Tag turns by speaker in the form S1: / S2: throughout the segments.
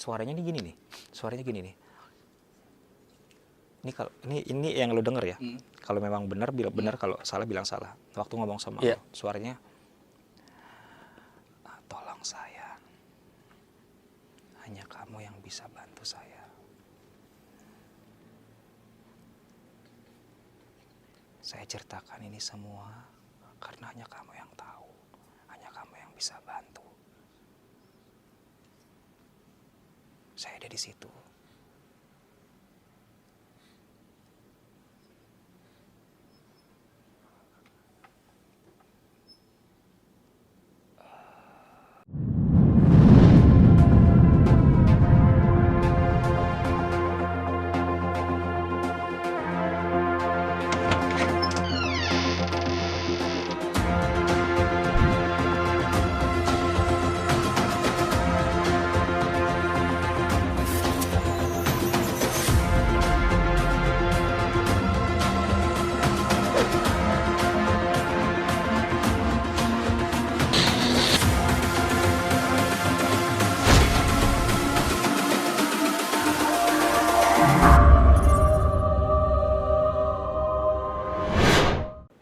S1: suaranya ini gini nih. Suaranya gini nih. Ini kalau ini yang lu denger ya. Kalau memang benar bilang benar, kalau salah bilang salah. Waktu ngomong sama lu, suaranya tolong saya. Hanya kamu yang bisa bantu saya. Saya ceritakan ini semua karena hanya kamu yang tahu. Hanya kamu yang bisa bantu. Saya ada di situ.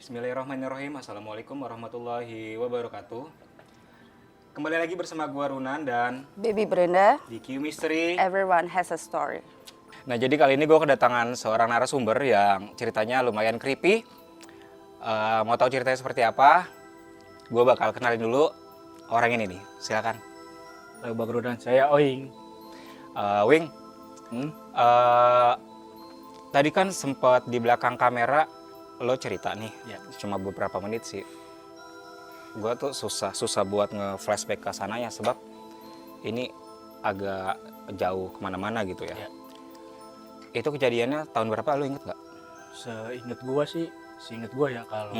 S1: Bismillahirrahmanirrahim. Assalamualaikum warahmatullahi wabarakatuh. Kembali lagi bersama gua Runan dan
S2: Baby Brenda,
S1: di Q Mystery.
S2: everyone has a story.
S1: Nah, jadi kali ini gua kedatangan seorang narasumber yang ceritanya lumayan creepy. Mau tahu ceritanya seperti apa? Gua bakal kenalin dulu orang ini nih. Silakan.
S3: Halo Bang Rudan, saya Oing.
S1: Wing. Tadi kan sempat di belakang kamera lo cerita nih, cuma beberapa menit sih. Gue tuh susah buat nge-flashback ke sananya sebab ini agak jauh kemana-mana gitu ya. Itu kejadiannya tahun berapa, lo inget nggak?
S3: Seinget gua ya kalau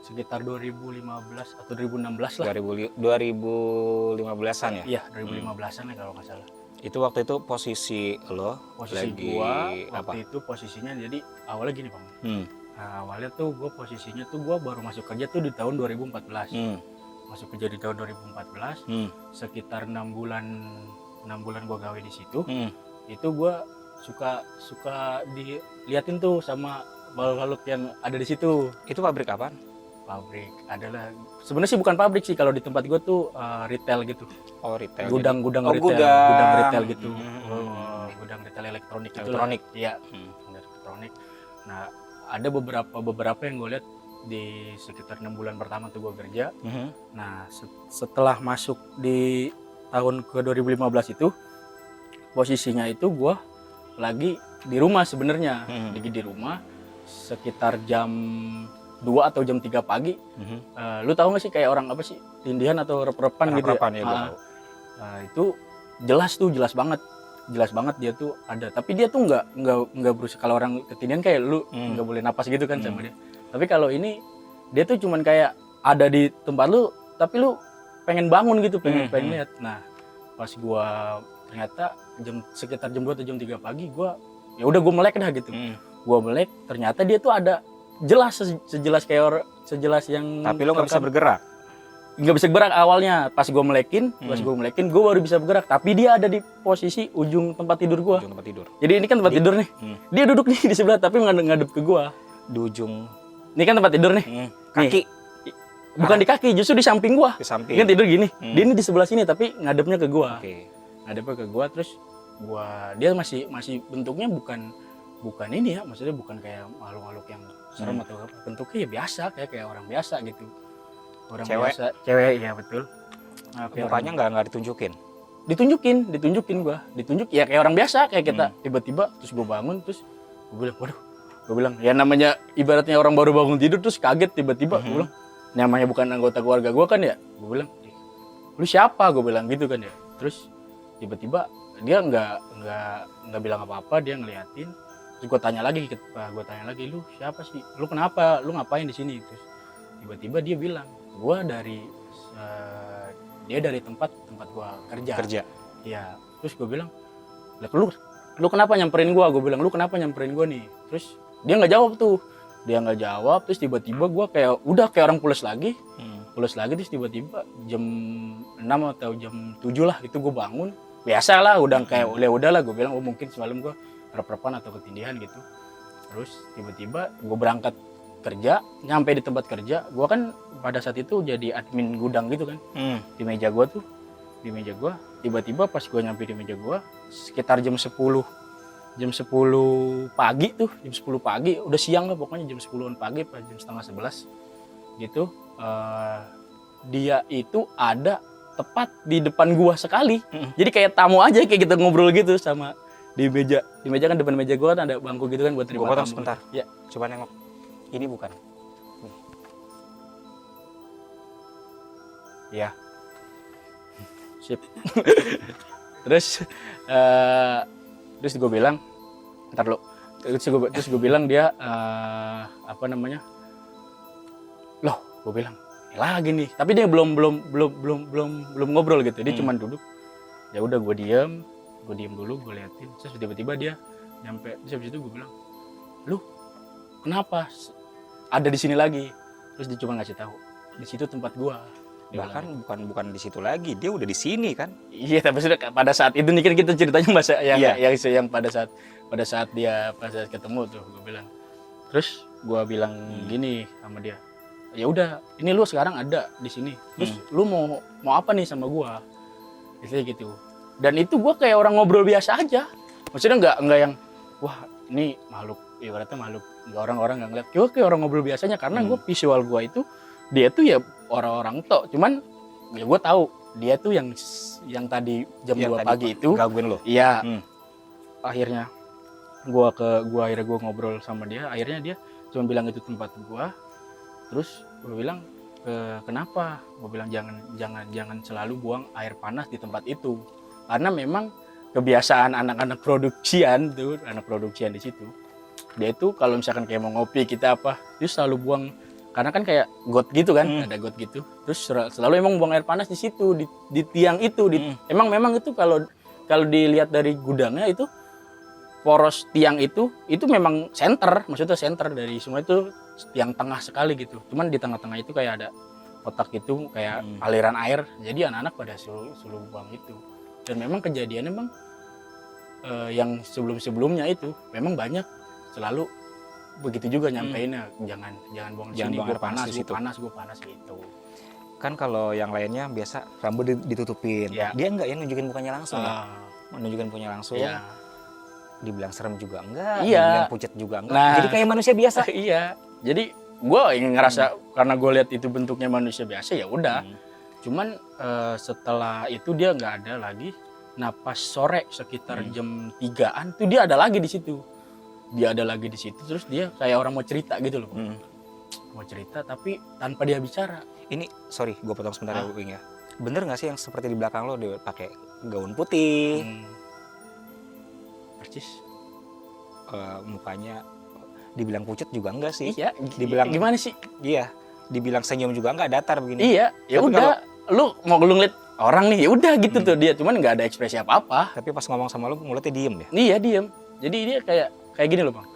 S3: sekitar 2015 atau 2016 lah.
S1: 2015-an ya?
S3: Iya, 2015-an ya kalau nggak salah.
S1: Itu waktu itu posisi lo
S3: Posisi
S1: lagi
S3: gua
S1: apa?
S3: waktu itu posisinya jadi awalnya gini Bang. Nah, awalnya tuh gue posisinya tuh gue baru masuk kerja tuh di tahun 2014. Masuk kerja di tahun 2014, sekitar 6 bulan gue gawe di situ. Itu gue suka diliatin tuh sama balok-balok yang ada di situ.
S1: Itu pabrik apaan?
S3: Pabrik adalah sebenarnya sih bukan pabrik sih, kalau di tempat gue tuh retail gitu.
S1: Oh, retail.
S3: Gudang
S1: jadi...
S3: gudang retail gitu. Gudang retail elektronik gitu. Iya, elektronik. Nah, ada beberapa yang gue lihat di sekitar 6 bulan pertama tuh gue kerja. Nah, setelah masuk di tahun ke 2015 itu, posisinya itu gue lagi di rumah sebenarnya. Lagi di rumah sekitar jam 2 atau jam 3 pagi. Lu tahu nggak sih kayak orang apa sih, tindihan atau rep-repan gitu ya?
S1: Ya, gue tahu.
S3: Itu jelas banget dia tuh ada, tapi dia tuh nggak berusaha. Kalau orang ketindihan kayak lu nggak boleh napas gitu kan sama dia, tapi kalau ini dia tuh cuman kayak ada di tempat lu, tapi lu pengen bangun gitu, pengen lihat. Nah, pas gua ternyata sekitar jam 2 atau jam 3 pagi gua melek dah gitu. Gua melek, ternyata dia tuh ada jelas sejelas kayak sejelas yang,
S1: tapi lu nggak bisa bergerak.
S3: Nggak bisa bergerak awalnya. Pas gue melekin, gue baru bisa bergerak. Tapi dia ada di posisi ujung tempat tidur gue.
S1: Ujung tempat tidur.
S3: Jadi ini kan tempat tidur nih. Dia duduk nih di sebelah, tapi ngadep ke gue.
S1: Di ujung.
S3: Ini kan tempat tidur nih.
S1: Kaki.
S3: Nih. Bukan di kaki, justru di samping gue.
S1: Di samping.
S3: Dia kan tidur gini. Dia ini di sebelah sini, tapi ngadepnya ke gue. Ngadepnya ke gue, terus dia masih bentuknya bukan ini ya. Maksudnya bukan kayak makhluk-makhluk yang serem atau apa. Bentuknya ya biasa, kayak orang biasa gitu. Orang
S1: cewek?
S3: Biasa, cewek, ya betul. Nah,
S1: mukanya nggak ditunjukin?
S3: Ditunjukin gua. Ya kayak orang biasa, kayak kita. Tiba-tiba terus gua bangun, terus gua bilang, waduh. Gua bilang, ya namanya ibaratnya orang baru bangun tidur terus kaget tiba-tiba. Gua bilang, namanya bukan anggota keluarga gua kan ya. Gua bilang, lu siapa? Gua bilang gitu kan ya. Terus tiba-tiba dia nggak bilang apa-apa, dia ngeliatin. Terus gua tanya lagi, lu siapa sih? Lu kenapa? Lu ngapain di sini? Terus tiba-tiba dia bilang, dia dari tempat gua kerja. Ya, terus gua bilang, lu kenapa nyamperin gua? Gua bilang, lu kenapa nyamperin gua nih? Terus dia nggak jawab tuh. Terus tiba-tiba gua kayak orang pulas lagi. Terus tiba-tiba jam 6 atau jam 7 lah itu gua bangun. biasa lah, udah kayak udah lah gue bilang, oh mungkin semalam gue rep-repan atau ketindihan gitu. Terus tiba-tiba gue berangkat kerja, nyampe di tempat kerja, gue kan pada saat itu jadi admin gudang gitu kan. Di meja gue, tiba-tiba pas gue nyampe di meja gue, sekitar jam 10 pagi tuh, jam 10 pagi, udah siang lah pokoknya, jam 10-an pagi, pas jam setengah 11 gitu, dia itu ada tepat di depan gua sekali. Jadi kayak tamu aja, kayak kita ngobrol gitu sama di meja kan, depan meja gua kan ada bangku gitu kan buat terima tamu.
S1: Gua potong sebentar.
S3: Ya,
S1: Coba nengok. Ini bukan.
S3: ya. Sip. Terus gue bilang, ntar lo. Terus gue bilang dia apa namanya? Loh, gue bilang lagi nih. Tapi dia belum ngobrol gitu. Dia cuma duduk. Ya udah gue diem dulu, gue liatin. Terus tiba-tiba dia nyampe. Terus habis itu gue bilang, "Lu kenapa ada di sini lagi?" Terus dia cuma ngasih tahu, "Di situ tempat gua."
S1: Bahkan bukan di situ lagi, dia udah di sini kan.
S3: Iya, tapi sudah pada saat itu nih kan kita ceritanya masa yang
S1: Iya.
S3: yang pada saat dia ketemu tuh, gue bilang. Terus gua bilang gini sama dia, "Ya udah, ini lu sekarang ada di sini. Terus lu mau apa nih sama gua?" Gitu. Dan itu gua kayak orang ngobrol biasa aja. Maksudnya nggak yang wah, ini makhluk, ibaratnya makhluk, nggak orang-orang nggak ngeliat. Gue kayak orang ngobrol biasanya karena gue visual gue itu dia tuh ya orang-orang tok, cuman ya gue tahu dia tuh yang tadi jam 2 pagi itu
S1: gangguin lo.
S3: iya. Akhirnya akhirnya gue ngobrol sama dia, akhirnya dia cuma bilang itu tempat gue. Terus gue bilang, kenapa? Gue bilang jangan selalu buang air panas di tempat itu, karena memang kebiasaan anak-anak produksian di situ, dia itu kalau misalkan kayak mau ngopi kita apa, dia selalu buang, karena kan kayak got gitu kan, ada got gitu, terus selalu emang buang air panas di situ, di tiang itu, memang itu kalau dilihat dari gudangnya itu, poros tiang itu memang maksudnya center dari semua itu, tiang tengah sekali gitu, cuman di tengah-tengah itu kayak ada kotak itu kayak aliran air, jadi anak-anak pada selalu buang itu. Dan memang kejadiannya memang yang sebelumnya itu memang banyak selalu begitu juga nyampeinnya, jangan buang di sini, gue panas gitu.
S1: Kan kalau yang lainnya biasa rambut ditutupin, dia enggak ya nunjukin mukanya langsung, menunjukkan mukanya langsung. Dibilang serem juga enggak, dibilang pucat juga enggak, jadi kayak manusia biasa.
S3: Iya, jadi gue ngerasa karena gue lihat itu bentuknya manusia biasa, ya udah. Cuman setelah itu dia nggak ada lagi. Nah pas sore sekitar jam 3-an tuh dia ada lagi di situ. Terus dia kayak orang mau cerita gitu loh. Mau cerita tapi tanpa dia bicara.
S1: Ini sorry, gue potong sebentar ya, Wing ya. Bener nggak sih yang seperti di belakang lo dia pakai gaun putih,
S3: percis,
S1: mukanya dibilang pucat juga enggak sih?
S3: Iya.
S1: Dibilang
S3: gimana sih?
S1: Iya. Dibilang senyum juga enggak, datar begini.
S3: Iya. Ya udah, lu mau ngeliat orang nih, ya udah gitu tuh dia, cuman nggak ada ekspresi apa-apa.
S1: Tapi pas ngomong sama lu mulutnya diem deh.
S3: Iya diem. Jadi dia kayak gini loh bang.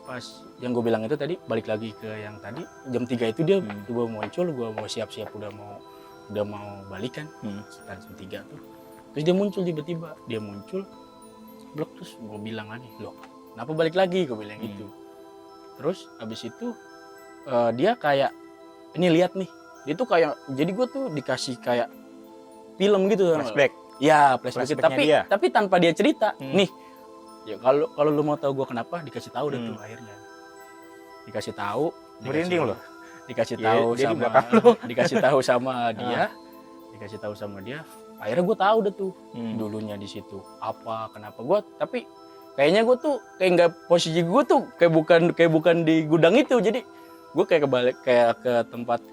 S3: Pas yang gue bilang itu tadi, balik lagi ke yang tadi jam 3 itu dia gue muncul, gue mau siap-siap udah mau balikan sekitar jam 3 tuh. Terus dia muncul tiba-tiba, blok, terus gue bilang lagi, loh kenapa balik lagi, gue bilang gitu. Terus abis itu dia kayak ini lihat nih, dia tuh kayak, jadi gue tuh dikasih kayak film gitu,
S1: flashback.
S3: Ya flashback, tapi tanpa dia cerita. Nih, ya kalau lu mau tahu gue kenapa, dikasih tahu deh tuh akhirnya. Dikasih tahu.
S1: Merinding loh.
S3: Dikasih tahu sama dia. Akhirnya gue tahu deh tuh dulunya di situ kenapa gue, tapi kayaknya gue tuh kayak nggak, posisi gue tuh kayak bukan di gudang itu, jadi gue kayak kebalik, kayak ke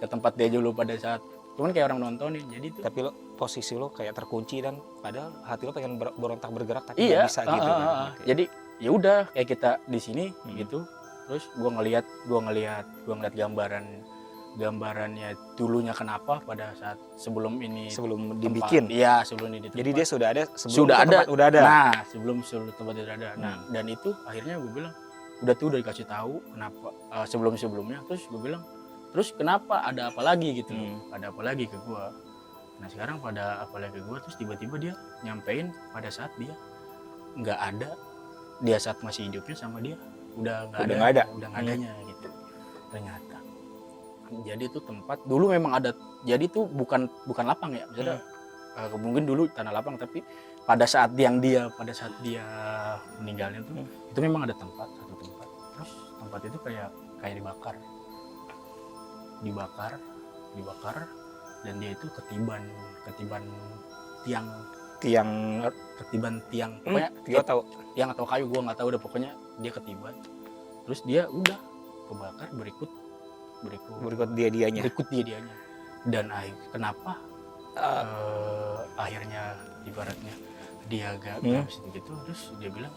S3: tempat dia dulu pada saat, cuman kayak orang nontonin, jadi tuh.
S1: Tapi posisi lo kayak terkunci dan padahal hati lo pengen berontak bergerak tapi nggak bisa gitu kan.
S3: Jadi ya udah kayak kita di sini gitu, terus gue ngelihat gambarannya dulunya kenapa pada saat sebelum
S1: dibikin.
S3: Iya, sebelum ini.
S1: Jadi dia sudah ada
S3: udah ada. Nah, sebelum tempat itu ada. Nah, dan itu akhirnya gue bilang udah dikasih tahu kenapa sebelumnya. Terus gue bilang, terus kenapa, ada apa lagi gitu? Ada apa lagi ke gue? Nah sekarang pada apalagi gue, terus tiba-tiba dia nyampein pada saat dia nggak ada, dia saat masih hidupnya sama dia udah nggak adanya gitu ternyata. Jadi itu tempat dulu memang ada, jadi itu bukan lapang ya, maksudnya mungkin dulu tanah lapang, tapi pada saat dia meninggalnya tuh itu memang ada satu tempat, terus tempat itu kayak dibakar dan dia itu ketiban tiang pokoknya
S1: Gua tahu.
S3: tiang atau kayu, gua nggak tahu udah, pokoknya dia ketiban, terus dia udah kebakar berikut dia dan kenapa akhirnya ibaratnya dia agak gitu, terus dia bilang,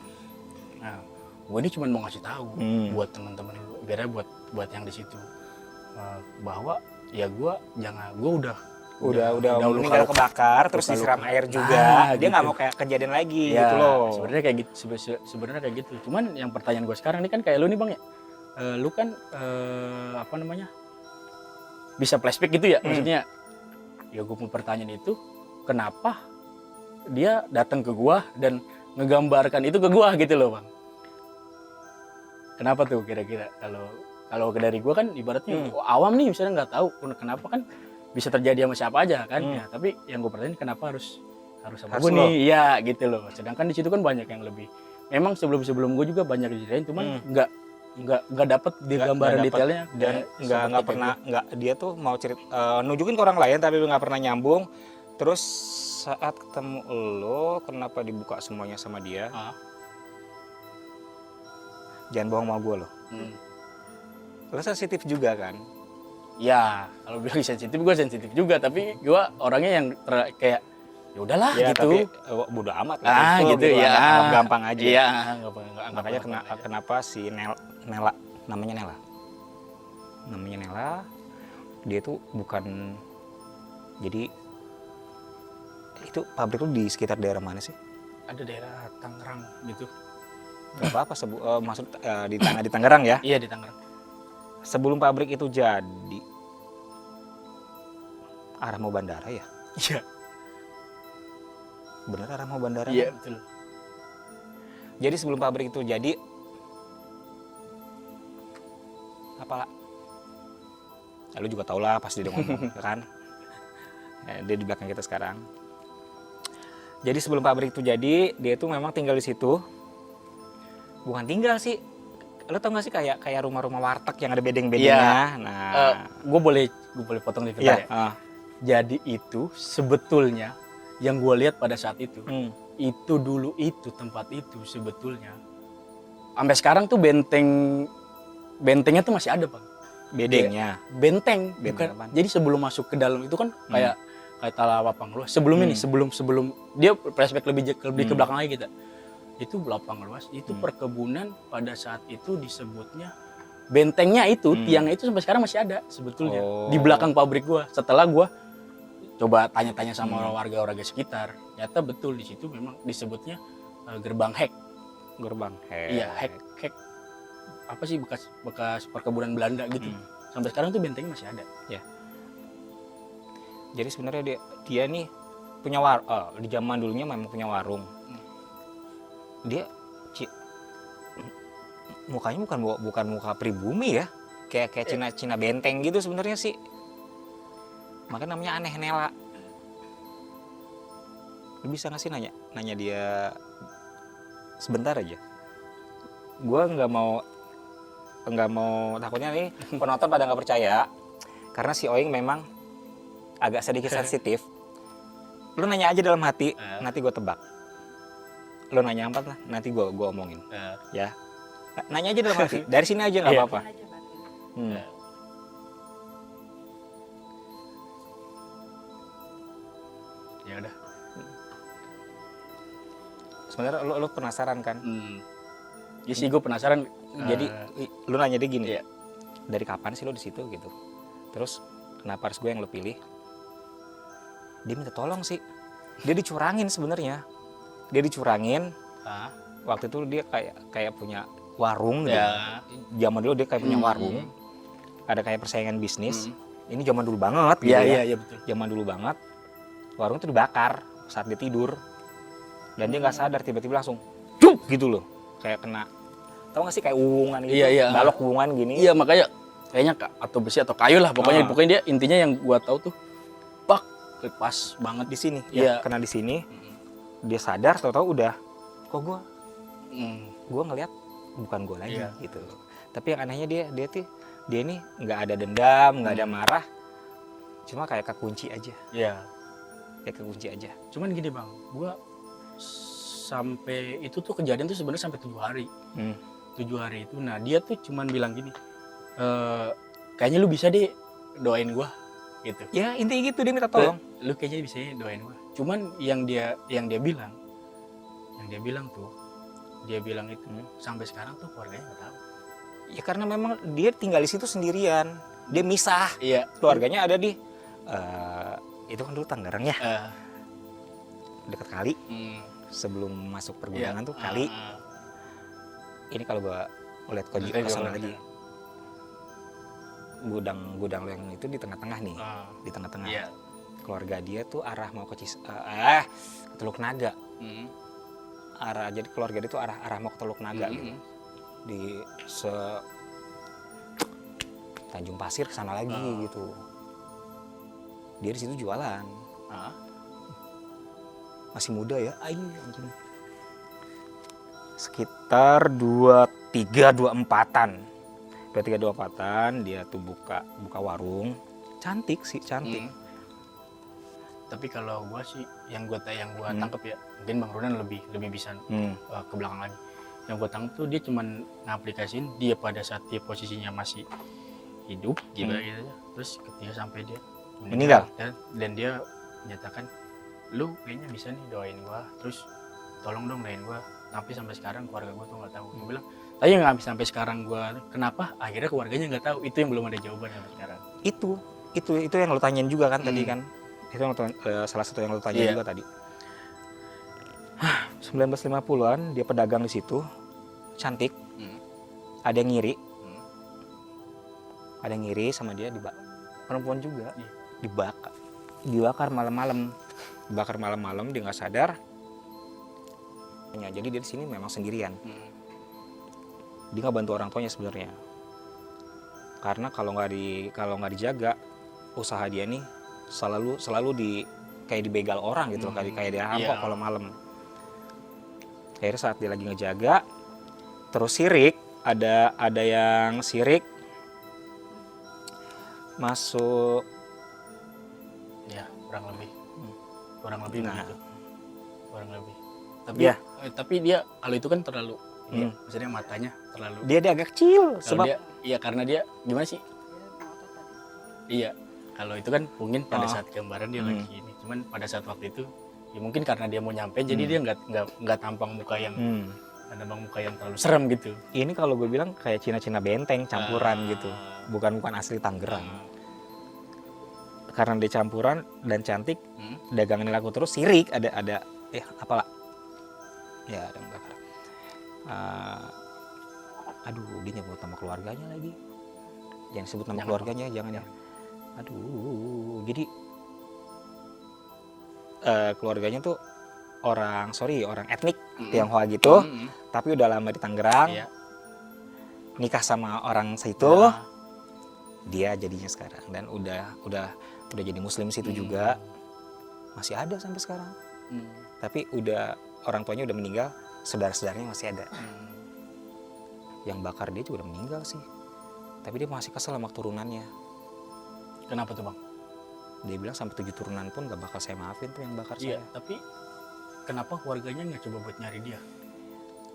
S3: nah gue ini cuma mau ngasih tahu buat teman-teman lu, biar buat yang di situ, bahwa ya gue udah
S1: meninggal kebakar terus disiram air juga. Dia nggak mau kayak kejadian lagi
S3: ya,
S1: gitu loh.
S3: Sebenarnya kayak gitu. Cuman yang pertanyaan gue sekarang ini kan kayak lu nih Bang ya. Lu kan bisa flashback gitu ya, maksudnya ya gue mau pertanyaan itu, kenapa dia datang ke gua dan ngegambarkan itu ke gua gitu loh Bang. Kenapa tuh kira-kira? Kalau dari gua kan ibaratnya awam nih, misalnya nggak tahu kenapa, kan bisa terjadi sama siapa aja kan ya, tapi yang gue pertanyaan kenapa harus sama gue nih ya gitu loh. Sedangkan di situ kan banyak yang lebih, memang sebelum gue juga banyak diceritain, cuman nggak dapet di gambaran detailnya,
S1: dan nggak pernah, dia tuh mau cerita nunjukin ke orang lain tapi nggak pernah nyambung. Terus saat ketemu lo, kenapa dibuka semuanya sama dia? Jangan bohong sama gue lo. Lo sensitif juga kan?
S3: Ya kalau bilang sensitif, gue sensitif juga, tapi gue orangnya yang kayak ya udahlah
S1: ya,
S3: gitu,
S1: tapi bodo amat
S3: gitu ya,
S1: anggap gampang aja.
S3: Iya,
S1: makanya kenapa si Nela, namanya Nela, dia tuh bukan, jadi itu pabrik lu di sekitar daerah mana sih?
S3: Ada daerah Tangerang gitu.
S1: Gak apa-apa, maksud di Tangerang ya?
S3: Iya, di Tangerang.
S1: Sebelum pabrik itu jadi, arah mau bandara ya?
S3: Iya.
S1: Bener arah mau bandara?
S3: Iya,
S1: kan?
S3: betul.
S1: Jadi sebelum pabrik itu jadi, apa? Ya, lu juga tau lah pasti dia ngomong, kan? Ya, dia di belakang kita sekarang. Jadi sebelum pabrik itu jadi, dia tuh memang tinggal di situ. Bukan tinggal sih, lo tau gak sih kayak rumah-rumah warteg yang ada bedeng-bedengnya. Nah,
S3: gue boleh potong dikit ya. Jadi itu sebetulnya yang gue lihat pada saat itu, itu dulu itu tempat itu sebetulnya sampai sekarang tuh bentengnya tuh masih ada Bang.
S1: Bedengnya.
S3: Benteng bukan. Jadi sebelum masuk ke dalam itu kan kayak lapang luas. Sebelum ini, sebelum dia flashback lebih ke belakang lagi kita. Itu lapang luas, itu perkebunan pada saat itu disebutnya bentengnya itu, tiangnya itu sampai sekarang masih ada sebetulnya di belakang pabrik gua. Setelah gua coba tanya-tanya sama warga-warga sekitar, ternyata betul di situ memang disebutnya gerbang hek.
S1: Gerbang hek.
S3: Iya, hek. Apa sih bekas perkebunan Belanda gitu. Sampai sekarang tuh bentengnya masih ada.
S1: Ya. Jadi sebenarnya dia nih punya di zaman dulunya memang punya warung. Dia mukanya bukan muka pribumi ya, kayak Cina benteng gitu sebenarnya sih. Makanya namanya aneh Nela. Lu bisa nggak sih nanya dia sebentar aja? Gua nggak mau takutnya nih penonton pada nggak percaya, karena si Oing memang agak sedikit sensitif. Lu nanya aja dalam hati, nanti gue tebak. Lu nanya apa lah, nanti gue omongin. Ya, nanya aja dalam hati. Dari sini aja nggak apa-apa.
S3: Ya udah.
S1: Sebenarnya lu penasaran kan?
S3: Ya sih gue penasaran.
S1: Jadi lu nanya dia gini, dari kapan sih lu di situ gitu? Terus kenapa harus gue yang lu pilih? Dia minta tolong sih. Dia dicurangin sebenarnya. Waktu itu dia kayak punya warung gitu. Zaman dulu dia kayak punya warung. Ada kayak persaingan bisnis. Ini zaman dulu banget gitu ya.
S3: Iya betul.
S1: Zaman dulu banget. warung itu dibakar saat dia tidur. Dan dia nggak sadar, tiba-tiba langsung cuk gitu loh. Kayak kena, tau gak sih kayak uwungan gitu,
S3: Iya.
S1: balok uwungan gini.
S3: Iya, makanya kayaknya atau besi atau kayu lah, pokoknya dia intinya yang gua tahu tuh pak pas banget
S1: Di sini,
S3: Iya.
S1: ya, kena di sini. Dia sadar, tahu-tahu udah, kok gua ngeliat bukan gua lagi
S3: Iya.
S1: gitu. Tapi yang anehnya dia ini nggak ada dendam, nggak ada marah, cuma kayak kekunci aja,
S3: Iya.
S1: kayak kekunci aja.
S3: Cuman gini bang, gua sampai itu tuh kejadian tuh sebenarnya sampai 7 hari. 7 hari itu, nah dia tuh cuman bilang gini, kayaknya lu bisa deh doain gua gitu.
S1: Ya intinya gitu, dia minta tolong.
S3: Lu kayaknya bisa doain gua. Cuman yang dia bilang tuh, dia bilang itu sampai sekarang tuh keluarganya nggak tahu.
S1: Ya karena memang dia tinggal di situ sendirian, dia misah.
S3: Iya.
S1: Keluarganya ada di itu kan dulu Tangerang ya, dekat kali. Sebelum masuk pergudangan tuh kali. Ini kalau gua lihat ke sana lagi, gudang lo yang itu di tengah-tengah nih, di tengah-tengah.
S3: Iya.
S1: Keluarga dia tuh arah mau ke Teluk Naga. Jadi keluarga dia tuh arah mau ke Teluk Naga gitu. Di Tanjung Pasir sana lagi gitu. Dia di situ jualan. Masih muda ya, anjing. Sekitar 23-24-an. 23-24-an dia tuh buka warung. Cantik sih, cantik.
S3: Tapi kalau gua sih yang gua tangkep ya, mungkin Bang Ronan lebih bisa ke belakang lagi. Yang gua tangkep tuh dia cuman ngaplikasiin dia pada saat dia posisinya masih hidup gitu ya. Terus ketika sampai dia
S1: meninggal
S3: dan dia menyatakan, lu kayaknya bisa nih doain gua, terus tolong dong doain gua. Tapi sampai sekarang keluarga gua tuh nggak tahu. Gua bilang, tapi nggak sampai sekarang gua kenapa akhirnya keluarganya nggak tahu. Itu yang belum ada jawaban sampai sekarang.
S1: Itu yang lo tanyain juga kan tadi kan. Itu yang salah satu yang lo tanyain juga tadi. 1950-an dia pedagang di situ, cantik. Ada yang ngiri. Ada yang ngiri sama dia, perempuan juga. Dibakar malam-malam. Dibakar malam-malam, dia nggak sadar. Jadi dia di sini memang sendirian. Dia nggak bantu orang tuanya sebenarnya. Karena kalau nggak dijaga, usaha dia nih selalu kayak dibegal orang gitu, kayak dirampok kalau malam. Akhirnya saat dia lagi ngejaga, terus sirik, ada yang sirik masuk.
S3: Ya, kurang lebih begitu. Kurang lebih. Tapi dia kalau itu kan terlalu, maksudnya matanya terlalu.
S1: Dia agak kecil sebab
S3: karena dia gimana sih? Iya, kalau itu kan mungkin pada saat gambaran dia lagi ini, cuman pada saat waktu itu ya mungkin karena dia mau nyampe jadi dia nggak tampang muka yang terlalu serem gitu.
S1: Ini kalau gue bilang kayak Cina benteng campuran gitu, bukan asli Tangerang. Karena dia campuran dan cantik, dagangannya laku terus, sirik ada apalah ya, ada yang bakar. Aduh, dia nyebut nama keluarganya lagi. Jangan sebut nama keluarganya, jangan ya. Aduh, jadi keluarganya tuh orang etnik Tionghoa gitu, tapi udah lama di Tangerang. Nikah sama orang situ. Dia jadinya sekarang dan udah jadi muslim situ juga. Masih ada sampai sekarang. Tapi udah orang tuanya udah meninggal, saudara-saudaranya masih ada. Yang bakar dia juga udah meninggal sih. Tapi dia masih kesel sama turunannya.
S3: Kenapa tuh bang?
S1: Dia bilang sampai 7 turunan pun gak bakal saya maafin tuh yang bakar saya.
S3: Tapi kenapa keluarganya nggak coba buat nyari dia?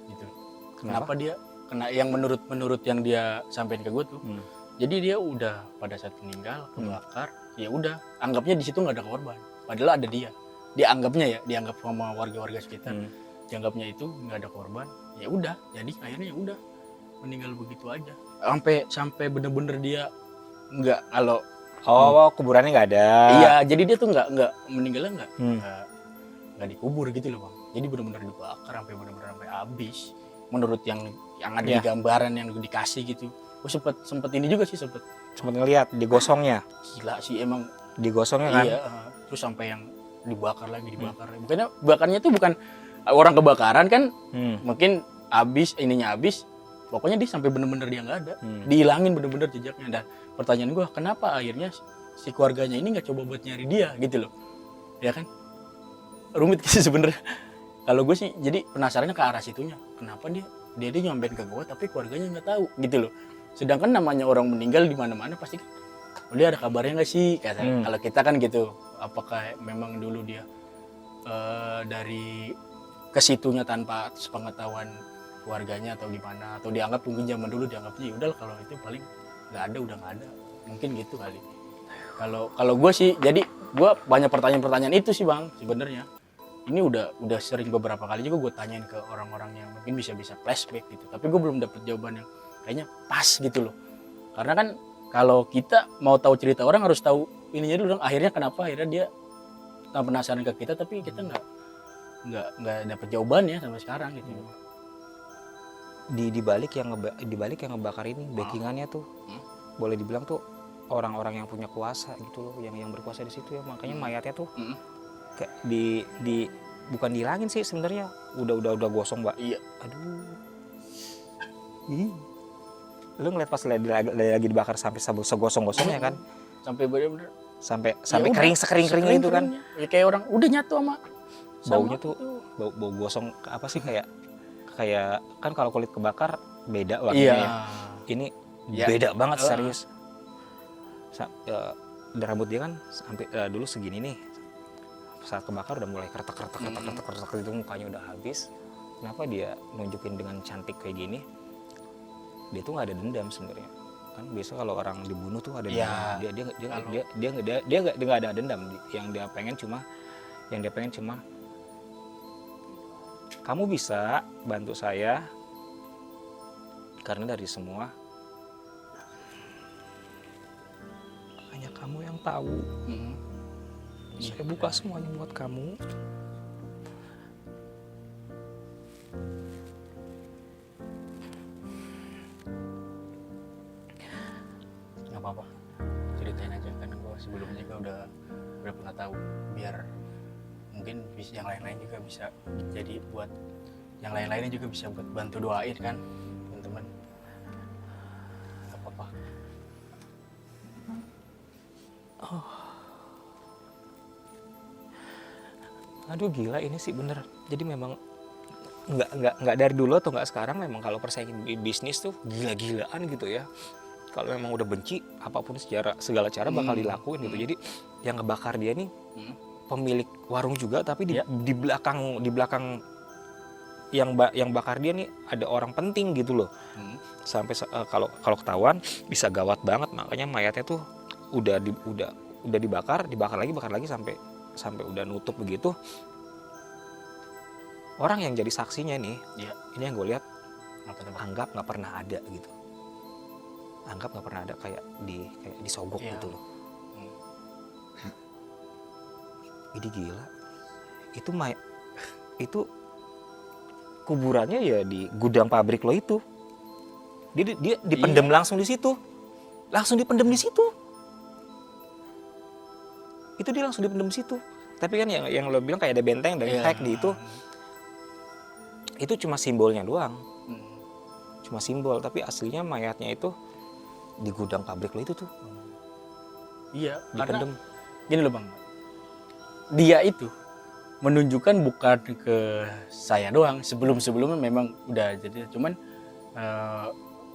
S3: Gitu.
S1: Kenapa
S3: dia? Karena yang menurut yang dia sampaikan ke gue tuh, jadi dia udah pada saat meninggal kebakar, ya udah anggapnya di situ nggak ada korban. Padahal ada dia. Dianggap sama warga-warga sekitar. Dianggapnya itu nggak ada korban. Ya udah, jadi akhirnya ya udah meninggal begitu aja. Sampai bener-bener dia nggak kalau
S1: kuburannya nggak ada.
S3: Iya, jadi dia tuh nggak meninggalnya nggak dikubur gitu loh bang. Jadi benar-benar dibakar sampai habis. Menurut yang ada di gambaran yang dikasih gitu. Gue sempet ini juga sih sempet
S1: ngelihat digosongnya.
S3: Gila sih emang.
S1: Digosongnya kan.
S3: Iya. Terus sampai yang dibakar lagi. Bukannya bakarnya tuh bukan orang kebakaran kan, mungkin ininya habis, pokoknya dia sampai bener-bener dia nggak ada, dihilangin bener-bener jejaknya. Dan pertanyaan gue, kenapa akhirnya si keluarganya ini nggak coba buat nyari dia gitu loh, ya kan? Rumit sih sebenarnya. Kalau gue sih jadi penasarannya ke arah situnya, kenapa dia nyampein ke gue tapi keluarganya nggak tahu gitu loh. Sedangkan namanya orang meninggal di mana-mana pasti kan, dia ada kabarnya nggak sih? Kalau kita kan gitu, apakah memang dulu dia dari kesitunya tanpa sepengetahuan keluarganya atau gimana, atau dianggap mungkin zaman dulu dianggapnya udah kalau itu paling nggak ada, udah nggak ada, mungkin gitu kali. Kalau gue sih, jadi gue banyak pertanyaan itu sih bang sebenarnya. Ini udah sering beberapa kali juga gue tanyain ke orang-orang yang mungkin bisa flashback gitu, tapi gue belum dapet jawaban yang kayaknya pas gitu loh. Karena kan kalau kita mau tahu cerita orang harus tahu ininya dulu dong, akhirnya kenapa akhirnya dia penasaran ke kita tapi kita nggak dapet jawabannya sampai sekarang gitu.
S1: Di balik yang ngebakar ini, backingannya tuh boleh dibilang tuh orang-orang yang punya kuasa gitu loh, yang berkuasa di situ ya. Makanya mayatnya tuh kayak bukan dihilangin sih sebenarnya, udah gosong, Mbak.
S3: Iya.
S1: Aduh. Lu ngeliat pas lagi dibakar sampai segosong-gosongnya kan,
S3: sampai bener-bener
S1: sampai
S3: ya
S1: kering sekering itu kan.
S3: Ya kayak orang udah nyatu sama
S1: Baunya tuh bau gosong apa sih, kayak kan kalau kulit kebakar beda warnanya. Ini beda banget serius. Rambut dia kan sampai dulu segini nih. Saat kebakar udah mulai kretek itu, mukanya udah habis. Kenapa dia nunjukin dengan cantik kayak gini? Dia tuh nggak ada dendam sebenarnya. Kan biasa kalau orang dibunuh tuh ada dendam. Dia nggak ada dendam. Yang dia pengen cuma kamu bisa bantu saya karena dari semua hanya kamu yang tahu. Saya buka semuanya buat kamu.
S3: Nggak apa-apa, ceritain aja kan gue sebelumnya juga udah pernah tahu, biar mungkin yang lain-lain juga bisa jadi buat yang lain-lainnya juga bisa buat bantu doain kan teman-teman. Nggak apa-apa.
S1: Aduh gila ini sih bener. Jadi memang nggak dari dulu atau nggak sekarang, memang kalau persaingan bisnis tuh gila-gilaan gitu ya. Kalau memang udah benci, apapun segala cara bakal dilakuin gitu. Jadi yang ngebakar dia nih pemilik warung juga, tapi di belakang yang bakar dia nih ada orang penting gitu loh. Sampai kalau ketahuan bisa gawat banget. Makanya mayatnya tuh udah dibakar lagi sampai udah nutup begitu. Orang yang jadi saksinya nih, ini yang gue lihat, anggap nggak pernah ada gitu. Anggap nggak pernah ada, kayak disogok gitu loh. Ini gila. Itu kuburannya ya di gudang pabrik lo itu. Dia dipendam langsung di situ. Langsung dipendam di situ. Itu dia langsung dipendam di situ. Tapi kan yang lo bilang kayak ada benteng dan hack di itu cuma simbolnya doang. Cuma simbol, tapi aslinya mayatnya itu di gudang pabrik lo itu tuh.
S3: Iya,
S1: dipendam.
S3: Karena gini loh bang, dia itu menunjukkan bukan ke saya doang, sebelumnya memang udah jadi, cuman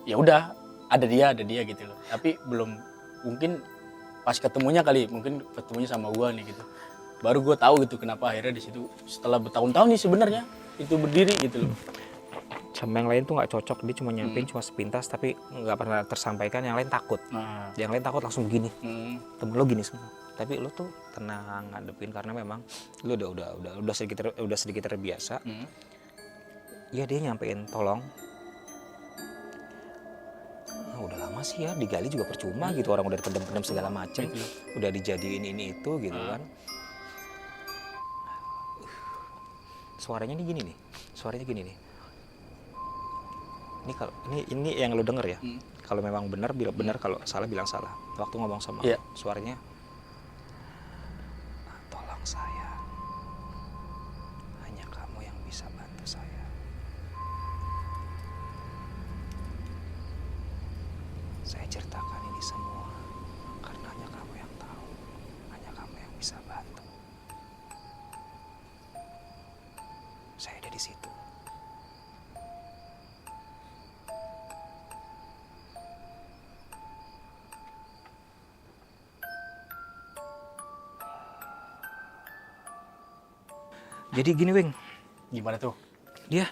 S3: ya udah ada dia gitu loh. Tapi belum, mungkin pas ketemunya sama gua nih gitu, baru gua tahu gitu kenapa akhirnya di situ setelah bertahun-tahun nih sebenarnya itu berdiri gitu loh.
S1: Sama yang lain tuh nggak cocok, dia cuma nyampein cuma sepintas tapi nggak pernah tersampaikan. Yang lain takut, yang lain takut langsung begini, temen lo gini semua. Tapi lo tuh tenang ngadepin karena memang lo udah sedikit terbiasa. Ya dia nyampein tolong. Udah lama sih ya, digali juga percuma gitu, orang udah dipendam-pendam segala macem, udah dijadiin ini itu gitu kan. Suaranya gini nih. Ini yang lo denger ya. Kalau memang benar bilang benar, kalau salah bilang salah. Waktu ngomong sama suaranya, tolong saya. di situ. Jadi gini, Weng,
S3: Gimana tuh?
S1: dia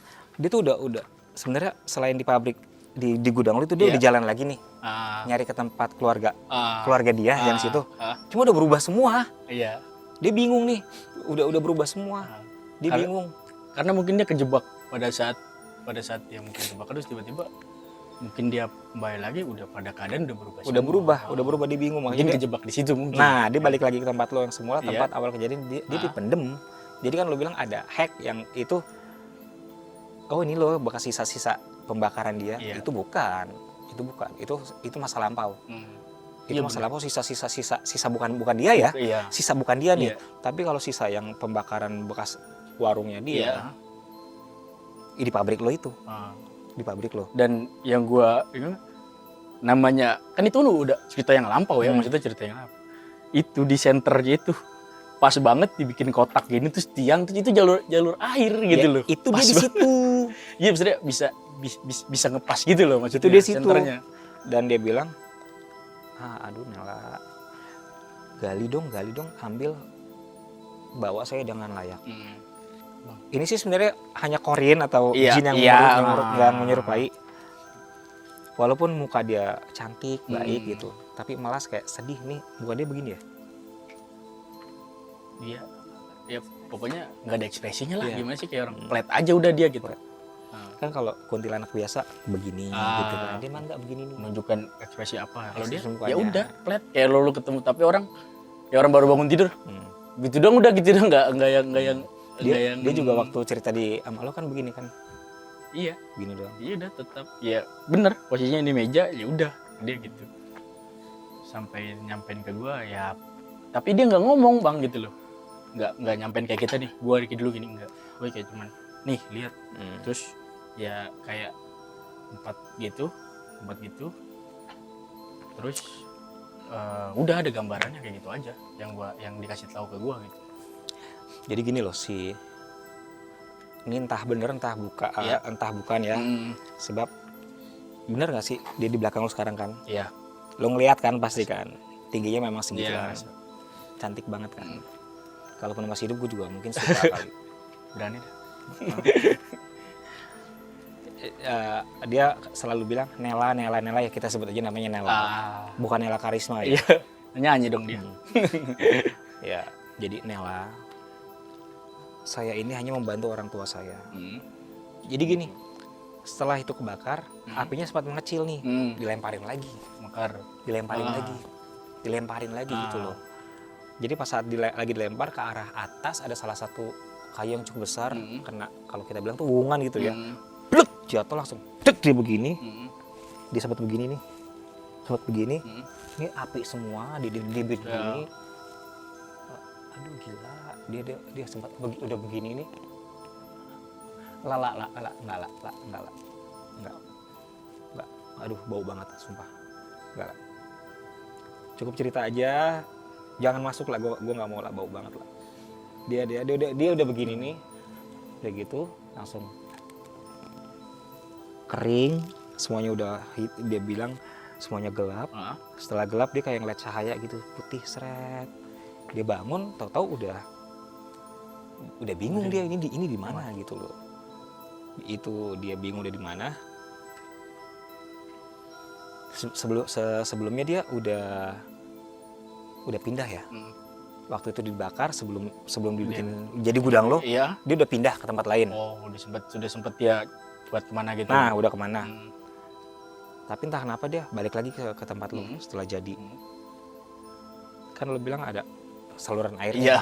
S1: tuh udah sebenarnya selain di pabrik di gudang lu itu dia
S3: Iya.
S1: udah jalan lagi nih nyari ke tempat keluarga dia yang situ. Cuma udah berubah semua.
S3: Iya.
S1: Dia bingung nih, udah berubah semua. Dia
S3: Karena-
S1: bingung.
S3: Karena mungkin dia kejebak pada saat dia mungkin kejebak terus tiba-tiba mungkin dia kembali lagi udah pada keadaan udah berubah.
S1: Udah berubah dia bingung
S3: Mungkin
S1: makanya.
S3: kejebak di situ mungkin.
S1: Nah, dia balik lagi ke tempat lo yang semula,
S3: Iya.
S1: tempat awal kejadian dia dipendem. Jadi kan lo bilang ada hack yang itu, oh ini lo bekas sisa-sisa pembakaran dia.
S3: Iya.
S1: Itu bukan, itu masa lampau. Itu
S3: Iya,
S1: masa
S3: bener.
S1: lampau, sisa bukan dia ya.
S3: Iya.
S1: Sisa bukan dia nih.
S3: Iya.
S1: Tapi kalau sisa yang pembakaran bekas warungnya dia,
S3: Iya.
S1: di pabrik lo itu,
S3: Ah.
S1: di pabrik lo.
S3: Dan yang gua ini namanya kan itu lu udah cerita yang lampau ya, maksudnya cerita yang lampau. Itu di senternya itu pas banget dibikin kotak gini terus tiang terus itu jalur air gitu
S1: Ya,
S3: loh.
S1: itu
S3: Pas
S1: dia di
S3: banget.
S1: situ.
S3: Iya maksudnya bisa ngepas gitu loh maksudnya.
S1: Itu dia situ.
S3: senternya.
S1: Dan dia bilang, aduh Nela, gali dong, ambil, bawa saya dengan layak. Ini sih sebenarnya hanya korin atau
S3: Iya,
S1: jin yang
S3: iya.
S1: yang menyerupai. Walaupun muka dia cantik, baik gitu, tapi malas kayak sedih nih, muka dia begini ya.
S3: Dia ya pokoknya nggak ada ekspresinya lah,
S1: Iya.
S3: gimana sih kayak orang flat aja udah dia gitu.
S1: Flat. Kan kalau kuntilanak biasa begini gitu kan, dia mah nggak begini nih.
S3: Menunjukkan ekspresi apa. Kalau dia
S1: Ekspresi mukanya.
S3: ya udah flat kayak lu ketemu tapi orang baru bangun tidur. Gitu dong udah gitu dong nggak yang
S1: Dia juga waktu cerita di sama lo kan begini kan,
S3: iya
S1: begini doang.
S3: iya udah tetap ya bener posisinya ini meja ya udah dia gitu sampai nyampein ke gua ya tapi dia nggak ngomong bang gitu loh nggak nyampein kayak kita nih gua dulu gini enggak gua kayak cuman nih lihat terus ya kayak empat gitu terus udah ada gambarannya kayak gitu aja yang dikasih tahu ke gua gitu.
S1: Jadi gini loh sih, ini entah bener entah bukan ya. Sebab bener nggak sih dia di belakang lo sekarang kan?
S3: Iya.
S1: Lo ngeliat kan pasti kan, tingginya memang segitu
S3: Iya.
S1: kan, cantik banget kan. Kalaupun masih hidup gue juga mungkin suka kali.
S3: Berani dah.
S1: Dia selalu bilang Nela ya, kita sebut aja namanya Nela. Bukan Nela Karisma ya.
S3: Iya. Nyanyi dong dia.
S1: Ya, jadi Nela, saya ini hanya membantu orang tua saya. Jadi gini, setelah itu kebakar, apinya sempat mengecil nih, dilemparin lagi, dilemparin lagi gitu loh. Jadi pas saat lagi dilempar ke arah atas ada salah satu kayu yang cukup besar, kena kalau kita bilang tuh wungan gitu ya, blek, jatuh langsung, dek dia begini, dia sempat begini nih, ini api semua di begini. Aduh gila, dia sempat udah begini nih. Enggak. Aduh bau banget sumpah. Enggak. Cukup cerita aja, jangan masuk lah, gua nggak mau lah, bau banget lah. Dia udah begini nih, udah gitu langsung kering, semuanya udah, dia bilang semuanya gelap. Setelah gelap dia kayak ngeliat cahaya gitu, putih seret. Dia bangun, tahu-tahu udah bingung dia ini di mana gitu loh. Itu dia bingung dia di mana. Sebelumnya dia udah pindah ya. Waktu itu dibakar sebelum dibikin jadi gudang lo.
S3: Iya.
S1: Dia udah pindah ke tempat lain.
S3: Oh, sudah sempet dia buat kemana gitu.
S1: Nah, udah kemana? Tapi entah kenapa dia balik lagi ke tempat lo setelah jadi. Kan lo bilang ada saluran airnya.
S3: Iya.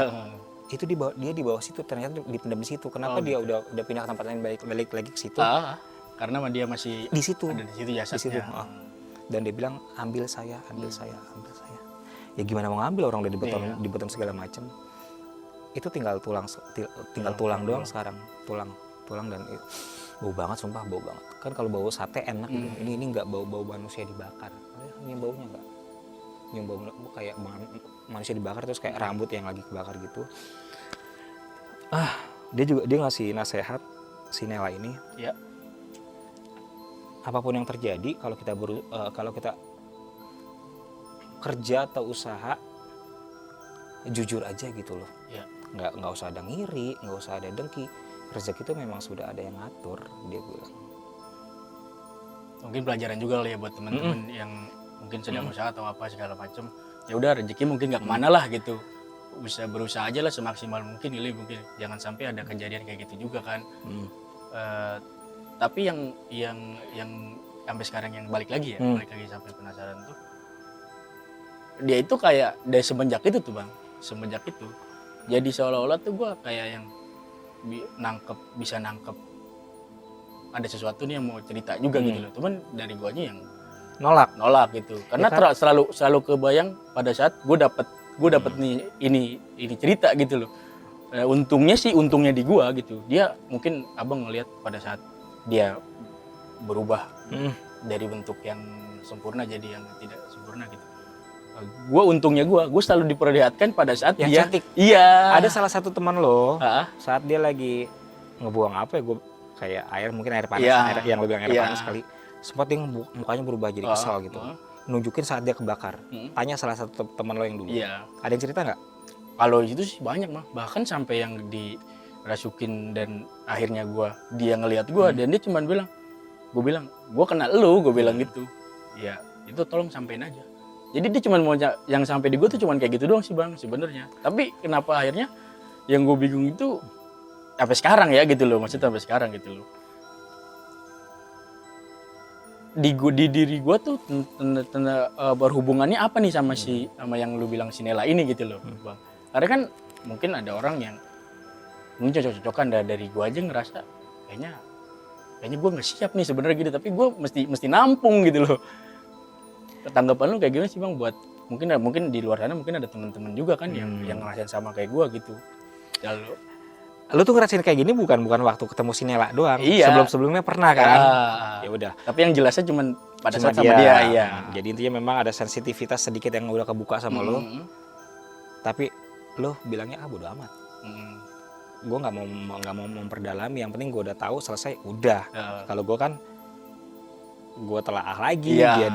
S1: Itu dia di bawah situ, ternyata dipendam di situ. Kenapa dia udah pindah ke tempat lain, balik lagi ke situ?
S3: Karena dia masih
S1: Di situ.
S3: ada di situ jasadnya.
S1: Dan dia bilang ambil saya. Ya gimana mau ngambil, orang udah dibeton segala macam. Itu tinggal tulang doang sekarang, tulang dan bau banget, sumpah bau banget. Kan kalau bau sate enak gitu. Ini nggak bau manusia dibakar. Ini baunya nggak. Yang bau kayak manusia dibakar terus kayak rambut yang lagi kebakar gitu. Dia ngasih nasihat, si Nela ini,
S3: Ya.
S1: apapun yang terjadi, kalau kita kerja atau usaha, jujur aja gitu loh.
S3: Ya.
S1: Nggak usah ada ngiri, nggak usah ada dengki. Rezeki itu memang sudah ada yang ngatur, dia bilang.
S3: Mungkin pelajaran juga kali ya buat teman-teman yang mungkin sedang usaha atau apa segala macam. Ya udah, rezeki mungkin nggak kemana lah gitu. Bisa berusaha aja lah semaksimal mungkin, mungkin jangan sampai ada kejadian kayak gitu juga kan. Tapi yang sampai sekarang yang balik lagi sampai penasaran tuh, dia itu kayak dari semenjak itu tuh bang, semenjak itu jadi seolah-olah tuh gue kayak yang bisa nangkep ada sesuatu nih yang mau cerita juga gitu loh. Cuman dari guanya yang nolak gitu, karena
S1: Ya kan?
S3: selalu kebayang pada saat gue dapet nih ini cerita gitu loh. Untungnya di gua gitu, dia mungkin abang ngelihat pada saat dia berubah dari bentuk yang sempurna jadi yang tidak sempurna gitu. Untungnya gue selalu diperlihatkan pada saat
S1: Yang
S3: dia
S1: cantik.
S3: Iya.
S1: Ada salah satu teman lo,
S3: Ah,
S1: saat dia lagi ngebuang apa ya, gue kayak mungkin air panas,
S3: Iya.
S1: yang lo bilang air
S3: Iya.
S1: panas kali. Sempat dia mukanya berubah jadi kesal gitu. Nunjukin saat dia kebakar. Tanya salah satu teman lo yang dulu.
S3: Iya.
S1: Ada yang cerita nggak?
S3: Kalau itu sih banyak mah, bahkan sampai yang dirasukin dan akhirnya dia ngelihat gue dan dia cuma bilang, gue kenal lu, gue bilang gitu. Ya itu tolong sampein aja. Jadi dia cuma mau yang sampai di gue tuh cuma kayak gitu doang sih bang sebenarnya. Tapi kenapa akhirnya yang gue bingung itu sampai sekarang ya gitu loh, maksudnya sampai sekarang gitu loh. Di diri gue tuh berhubungannya apa nih sama sama yang lu bilang si Nela ini gitu loh bang. Karena kan mungkin ada orang yang mungkin cocok-cocokan dari gue aja ngerasa kayaknya gue nggak siap nih sebenarnya gitu, tapi gue mesti nampung gitu loh. Tanggapan lu kayak gimana sih bang buat mungkin di luar sana mungkin ada teman-teman juga kan yang ngerasain sama kayak gue gitu. Lalu
S1: Lu tuh ngerasain kayak gini bukan waktu ketemu si Nela doang.
S3: Iya.
S1: Sebelum-sebelumnya pernah kan? Ya udah.
S3: Tapi yang jelasnya cuma pada
S1: Cuma
S3: saat sama dia, iya.
S1: Jadi intinya memang ada sensitivitas sedikit yang udah kebuka sama lo. Tapi lo bilangnya bodo amat. Gue nggak mau memperdalami. Yang penting gue udah tahu, selesai, udah. Kalau gue kan gue telaah lagi.
S3: Iya.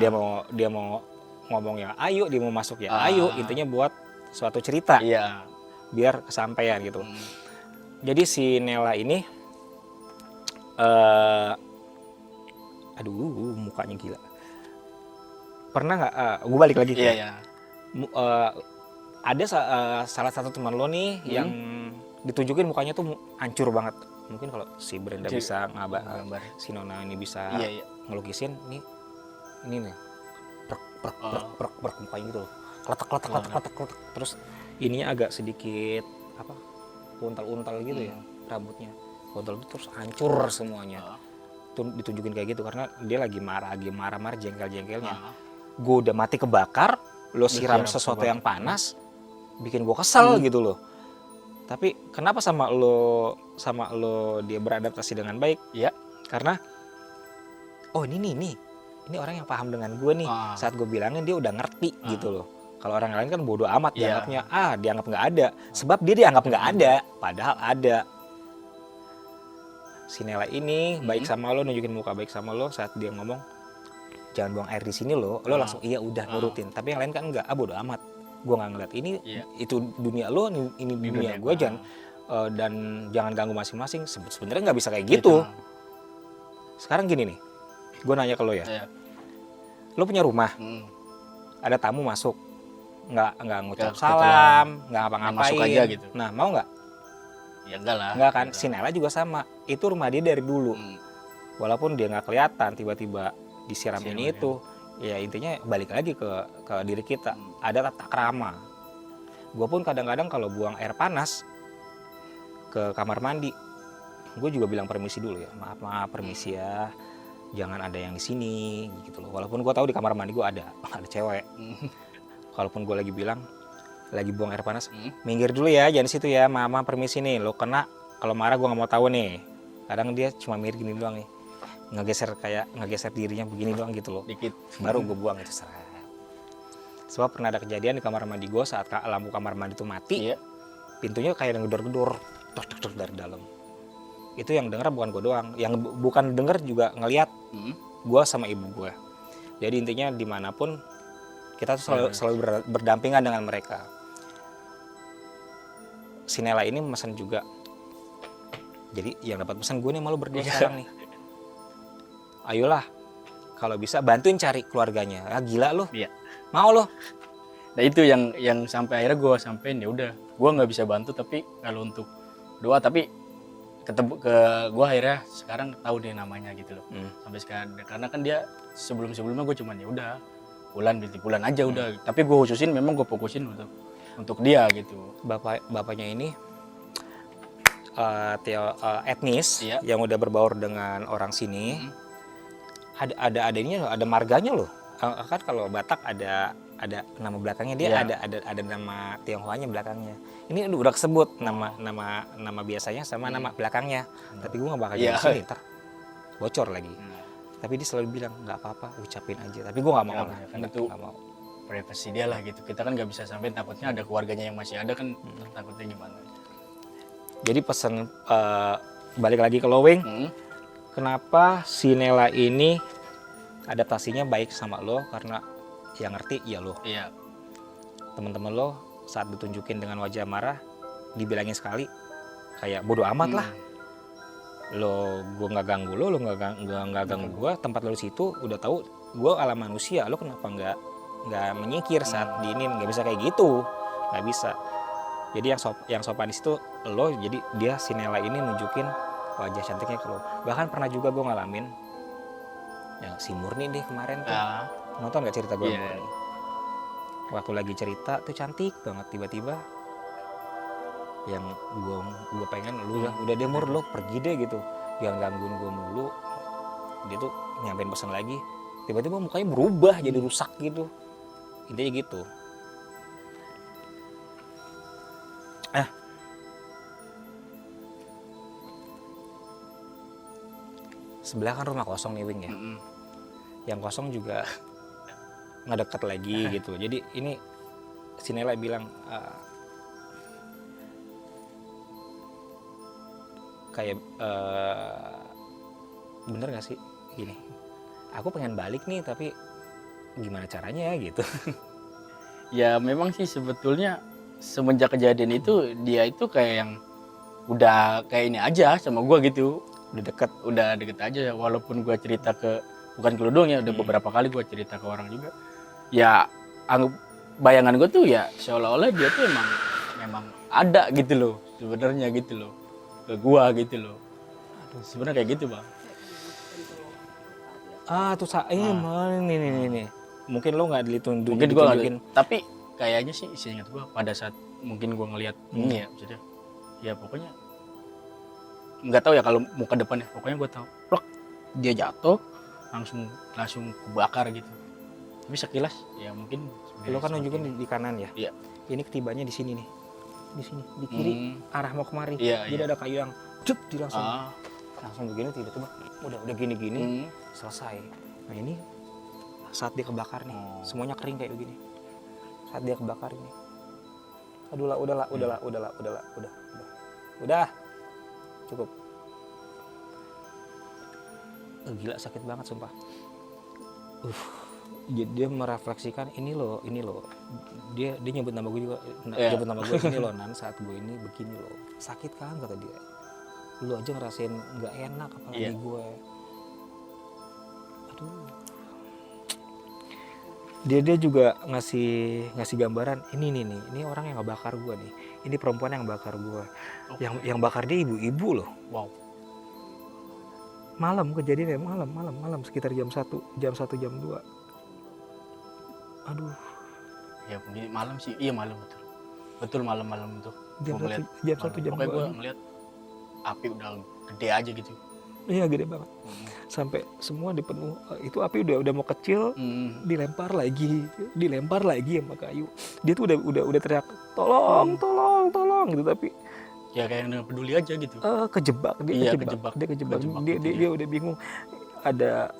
S1: Dia mau ngomong ya ayo, dia mau masuk ya ayo. Intinya buat suatu cerita.
S3: Iya.
S1: Biar kesampaian gitu. Jadi si Nela ini, aduh mukanya gila. Pernah nggak? Gue balik lagi.
S3: Iya.
S1: Ada salah satu teman lo nih yang ditunjukin mukanya tuh hancur banget. Mungkin kalau si Brenda bisa gambar, si Nona ini bisa ngelukisin nih, ini nih, prek mukanya gitu loh, kletek. Terus ininya agak sedikit apa? Untal gitu ya rambutnya, untal terus hancur semuanya. Tuh ditunjukin kayak gitu karena dia lagi marah jengkel-jengkelnya. Gue udah mati kebakar, lo siram sesuatu yang panas, bikin gue kesel gitu loh. Tapi kenapa sama lo dia beradaptasi dengan baik?
S3: Iya.
S1: Karena ini orang yang paham dengan gue nih. Saat gue bilangin dia udah ngerti gitu loh. Kalau orang lain kan bodo amat dianggapnya, dianggap nggak ada. Sebab dia dianggap nggak ada, padahal ada. Si Nela ini baik sama lo, nunjukin muka baik sama lo saat dia ngomong, jangan buang air di sini lo langsung iya udah nurutin. Tapi yang lain kan enggak, bodo amat. Gue nggak ngeliat ini, itu dunia lo, ini dunia gue, dan jangan ganggu masing-masing. Sebenarnya nggak bisa kayak gitu. Sekarang gini nih, gue nanya ke lo ya, lo punya rumah, ada tamu masuk, nggak ngucap salam, nggak ngapa-ngapain,
S3: masuk aja gitu.
S1: Nah mau nggak?
S3: Ya enggak lah.
S1: Enggak kan, si Nela juga sama, itu rumah dia dari dulu. Walaupun dia nggak kelihatan, tiba-tiba disiram ini itu, ya intinya balik lagi ke diri kita, ada tata krama. Gue pun kadang-kadang kalau buang air panas ke kamar mandi, gue juga bilang permisi dulu ya, maaf permisi ya, jangan ada yang di sini gitu loh. Walaupun gue tahu di kamar mandi gue ada cewek. Kalaupun gue lagi bilang lagi buang air panas, minggir dulu ya, jangan di situ ya, mama permisi nih, lo kena, kalau marah gue nggak mau tahu nih. Kadang dia cuma mirip gini doang nih, ngegeser dirinya begini doang gitu loh,
S3: dikit,
S1: baru gue buang itu seret. Sebab pernah ada kejadian di kamar mandi gue saat lampu kamar mandi itu mati, pintunya kayak ngedor-gedor, tok dari dalam. itu yang denger bukan gue doang, yang bukan denger juga ngelihat gue sama ibu gue. Jadi intinya dimanapun kita tuh selalu berdampingan dengan mereka. Si Nela ini pesan juga, jadi yang dapat pesan gue nih malu berdua sekarang nih, ayolah kalau bisa bantuin cari keluarganya. Gila lo, mau lo.
S3: Nah itu yang sampai akhirnya gue sampein, ya udah gue nggak bisa bantu, tapi kalau untuk doa, tapi ketemu ke gue akhirnya sekarang tahu deh namanya gitu loh. Sampai sekarang, karena kan dia sebelumnya gue cuman ya udah bulan aja udah, tapi gue khususin, memang gue fokusin untuk dia gitu.
S1: Bapaknya ini etnis yang udah berbaur dengan orang sini. Ada adanya, ada marganya loh. Kan kalau Batak ada nama belakangnya, dia ada nama Tionghoanya belakangnya. Ini udah kesebut nama biasanya sama nama belakangnya. Tapi gue nggak bakal jadi sini, ntar bocor lagi. Tapi dia selalu bilang nggak apa-apa, ucapin aja. Tapi gue nggak mau lah,
S3: kan itu privasi dia lah gitu. Kita kan nggak bisa sampai, takutnya ada keluarganya yang masih ada kan, takutnya gimana.
S1: Jadi pesan balik lagi ke Loweng, kenapa si Nela ini adaptasinya baik sama lo, karena yang ngerti ya lo.
S3: Iya.
S1: Teman-teman lo saat ditunjukin dengan wajah marah, dibilangin sekali kayak bodo amat lah. Lo, gue nggak ganggu lo nggak ganggu gue. Tempat lo di situ, udah tahu gue ala manusia. Lo kenapa nggak menyingkir saat diinin? Nggak bisa kayak gitu, nggak bisa. Jadi yang sopan di situ lo. Jadi dia si Nela ini nunjukin wajah cantiknya ke lo. Bahkan pernah juga gue ngalamin yang si Murni deh kemarin tuh. Nonton nggak cerita gue Murni? Waktu lagi cerita tuh cantik banget, tiba-tiba yang gue pengen lu udah deh Mur, lo pergi deh gitu, jangan gangguin gue mulu. Dia tuh nyampein pesan lagi, tiba-tiba mukanya berubah jadi rusak gitu. Intinya gitu. Sebelah kan rumah kosong nih Wing ya. Yang kosong juga nggak dekat lagi gitu. Jadi ini si Nela bilang kayak bener nggak sih gini, aku pengen balik nih tapi gimana caranya ya gitu.
S3: Ya memang sih sebetulnya semenjak kejadian itu dia itu kayak yang udah kayak ini aja sama gua gitu, udah deket aja. Walaupun gua cerita bukan ke lu doang ya, udah beberapa kali gua cerita ke orang juga. Ya bayangan gua tuh ya seolah-olah dia tuh memang ada gitu loh sebenarnya gitu loh ke gua gitu loh. Sebenarnya kayak gitu bang.
S1: Tuh ini mungkin lo nggak ditunjukin.
S3: Mungkin gua tapi kayaknya sih seingat gua pada saat mungkin gua ngelihat ini ya maksudnya, ya pokoknya nggak tahu ya kalau muka depannya, pokoknya gua tahu plak dia jatuh langsung kebakar gitu. Tapi sekilas ya mungkin
S1: lo kan nunjukin di kanan ya.
S3: Iya.
S1: Ini ketibanya di sini nih, di sini di kiri arah mau kemari.
S3: Iya,
S1: jadi ada kayu yang cep di langsung begini, tiba-tiba udah gini selesai. Nah ini saat dia kebakar nih, semuanya kering kayak begini. Saat dia kebakar ini, udah cukup. Gila sakit banget sumpah. Jadi dia merefleksikan ini loh. Dia nyebut nama gue juga, nyebut nama gue ini loh Nan, saat gue ini begini loh. Sakit kan kata dia. Lu aja ngerasain nggak enak apalagi gue. Aduh. Dia juga ngasih gambaran ini orang yang ngebakar gue nih. Ini perempuan yang bakar gue. Yang bakar dia ibu-ibu loh.
S3: Wow.
S1: Malam kejadiannya malam sekitar jam 1, jam 2. Aduh.
S3: Ya mungkin malam sih, iya malam betul malam tuh.
S1: Jam 1 jam 2.
S3: Pokoknya gue ngeliat api udah gede aja gitu.
S1: Iya gede banget. Sampai semua dipenuh, itu api udah mau kecil, dilempar lagi sama kayu. Dia tuh udah teriak tolong gitu, tapi
S3: ya kayak nggak peduli aja gitu.
S1: Kejebak. Dia udah bingung. Ada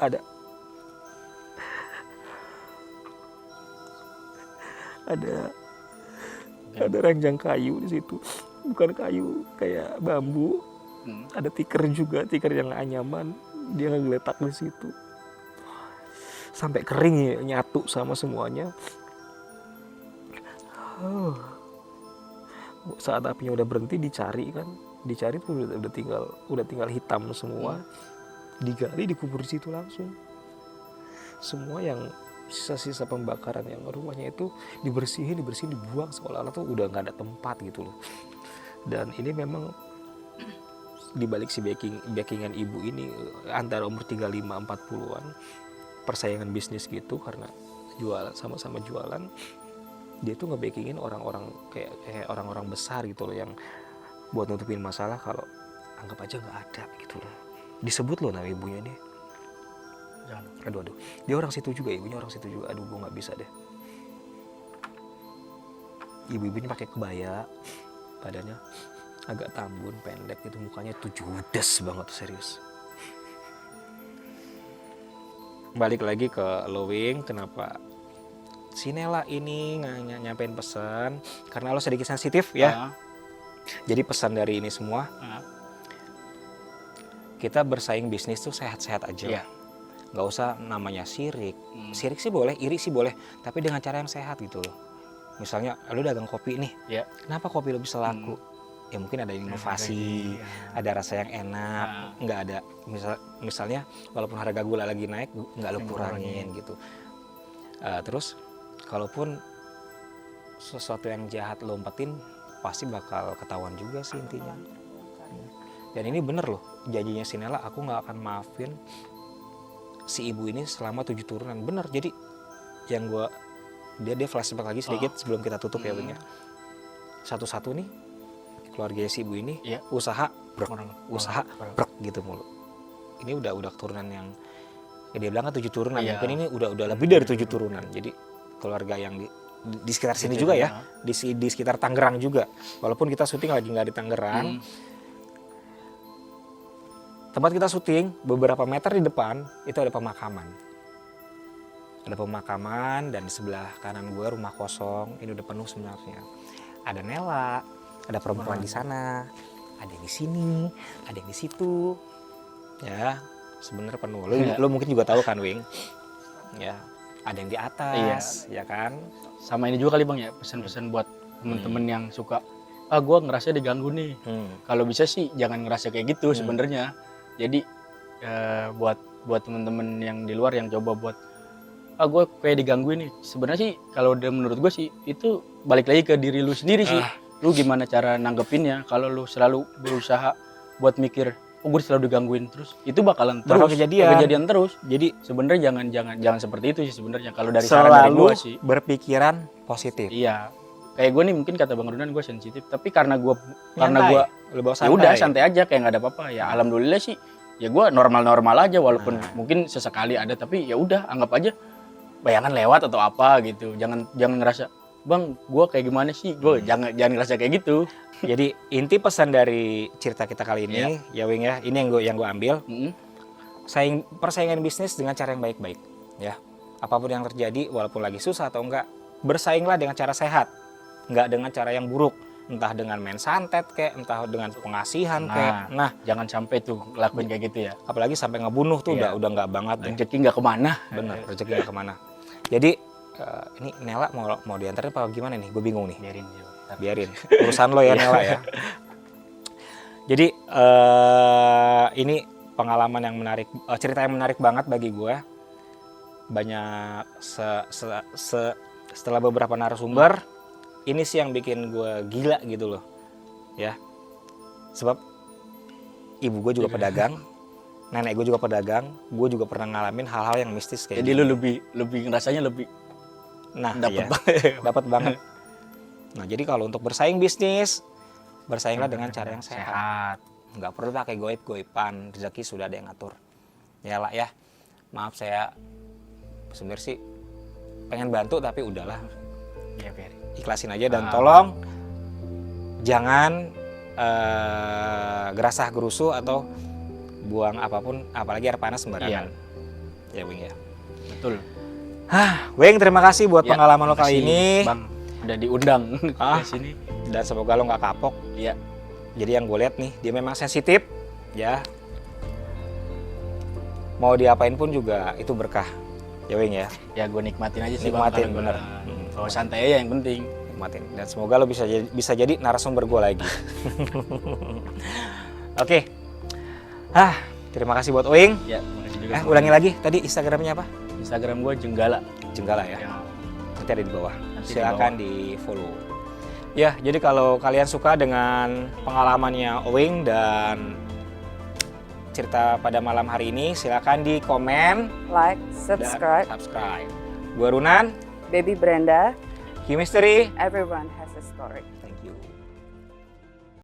S1: ranjang kayu di situ, bukan kayu kayak bambu,
S4: Ada tikar juga, tikar yang gak nyaman. Dia ngegeletak di situ. Sampai kering ya, nyatu sama semuanya. Saat apinya udah berhenti dicari kan. Dicari tuh udah tinggal hitam semua. Digali, dikubur di situ langsung. Semua yang sisa-sisa pembakaran yang rumahnya itu dibersihin, dibuang seolah-olah tuh udah nggak ada tempat gitu loh. Dan ini memang dibalik si backingan ibu ini antara umur 35-40an, persaingan bisnis gitu karena sama-sama jualan, dia tuh nge-backingin orang-orang kayak orang-orang besar gitu loh yang buat nutupin masalah kalau anggap aja nggak ada gitu loh. Disebut loh nama ibunya ini. Aduh, dia orang situ juga, ibunya orang situ juga. Aduh, gue nggak bisa deh. Ibu-ibunya pakai kebaya, badannya agak tambun, pendek gitu, mukanya tuh judes banget, serius. Balik lagi ke Lowing, kenapa si Nela ini nyampein pesan? Karena lo sedikit sensitif ya. Jadi pesan dari ini semua, kita bersaing bisnis tuh sehat-sehat aja. Nggak usah namanya sirik. Sirik sih boleh, iri sih boleh, tapi dengan cara yang sehat gitu loh. Misalnya lo dagang kopi nih, kenapa kopi lo bisa laku? Ya mungkin ada inovasi, ada rasa yang enak, nggak ada misalnya walaupun harga gula lagi naik, nggak lo kurangin gitu. Terus kalaupun sesuatu yang jahat lo umpetin, pasti bakal ketahuan juga sih intinya. Dan ini bener loh, janjinya si Nela, aku nggak akan maafin si ibu ini selama 7 turunan. Bener, jadi yang dia flashback lagi sedikit sebelum kita tutup ya Bang ya. Satu-satu nih keluarga si ibu ini usaha brek gitu mulu. Ini udah keturunan yang dia bilang kan 7 turunan, mungkin ini udah lebih dari 7 turunan. Jadi keluarga yang di sekitar sini juga ya, di sekitar Tangerang juga. Walaupun kita syuting lagi nggak di Tangerang. Tempat kita syuting beberapa meter di depan itu ada pemakaman. Ada pemakaman dan di sebelah kanan gue rumah kosong. Ini udah penuh sebenarnya. Ada Nela, ada perempuan di sana, ada yang di sini, ada yang di situ. Ya, sebenarnya penuh. Lo mungkin juga tahu kan, Wing. Ya, ada yang di atas, ya kan?
S3: Sama ini juga kali Bang ya, pesan-pesan buat temen-temen yang suka gue ngerasa diganggu nih. Kalau bisa sih jangan ngerasa kayak gitu sebenarnya. Jadi buat temen-temen yang di luar yang coba buat gue kayak digangguin nih, sebenarnya sih kalau menurut gue sih itu balik lagi ke diri lu sendiri sih. Lu gimana cara nanggepinnya? Kalau lu selalu berusaha buat mikir gue selalu digangguin terus, itu bakalan terus kejadian terus. Jadi sebenarnya jangan seperti itu sih sebenarnya. Kalau dari saran dari gue sih
S1: berpikiran positif.
S3: Iya, kayak gue nih mungkin kata Bang Runan gue sensitif, tapi karena gue ya udah santai aja kayak nggak ada apa-apa ya. Alhamdulillah sih ya gue normal aja walaupun mungkin sesekali ada, tapi ya udah anggap aja bayangan lewat atau apa gitu. Jangan ngerasa Bang gue kayak gimana sih, gue jangan ngerasa kayak gitu.
S1: Jadi inti pesan dari cerita kita kali ini ya Wing ya, ini yang gue ambil. Persaingan bisnis dengan cara yang baik-baik ya. Apapun yang terjadi walaupun lagi susah atau enggak, bersainglah dengan cara sehat. Nggak dengan cara yang buruk, entah dengan main santet kayak, entah dengan pengasihan kayak. Nah,
S3: jangan sampai tuh lakuin kayak gitu ya.
S1: Apalagi sampai ngebunuh tuh udah nggak banget.
S3: Rezeki nggak kemana.
S1: Bener, rezeki nggak kemana. Jadi ini Nela mau diantarin apa gimana nih? Gue bingung nih. Biarin. Urusan lo ya Nela ya. Jadi ini pengalaman yang menarik, cerita yang menarik banget bagi gue. Banyak setelah beberapa narasumber. Ini sih yang bikin gue gila gitu loh, ya. Sebab ibu gue juga pedagang, nenek gue juga pedagang, gue juga pernah ngalamin hal-hal yang mistis kayak.
S3: Jadi lu lebih ngerasanya lebih,
S1: dapat banget. Nah jadi kalau untuk bersaing bisnis, bersainglah dengan cara yang sehat. Nggak perlu pakai goib-goiban, rezeki sudah ada yang ngatur. Ya lah ya, maaf saya sebenarnya sih pengen bantu tapi udahlah.
S3: Ya biarin.
S1: Ikhlasin aja dan tolong jangan gerasah gerusu atau buang apapun, apalagi air panas sembarangan. Ya Wing ya.
S3: Betul.
S1: Wing terima kasih buat pengalaman lo kali ini.
S3: Bang udah diundang ke sini
S1: dan semoga lo nggak kapok.
S3: Iya.
S1: Jadi yang gue lihat nih, dia memang sensitif, ya. Mau diapain pun juga itu berkah, ya Wing ya.
S3: Ya gue nikmatin aja sih
S1: Nikmatin,
S3: Bang,
S1: bener.
S3: Kalau santai aja yang penting.
S1: Nikmatin. Dan semoga lo bisa jadi narasumber gue lagi. Oke. Terima kasih buat Wing.
S3: Ya, makasih juga.
S1: Ulangi lagi tadi Instagramnya apa?
S3: Instagram gue Jenggala.
S1: Jenggala ya.
S3: Ya.
S1: Nanti ada di bawah.
S3: Nanti di
S1: Silakan di follow. Ya, jadi kalau kalian suka dengan pengalamannya Owing dan cerita pada malam hari ini, silakan di komen
S2: Like,
S1: dan
S2: subscribe.
S1: subscribe. Gua Runan,
S2: Baby Brenda,
S1: Chemistry.
S2: everyone has a story.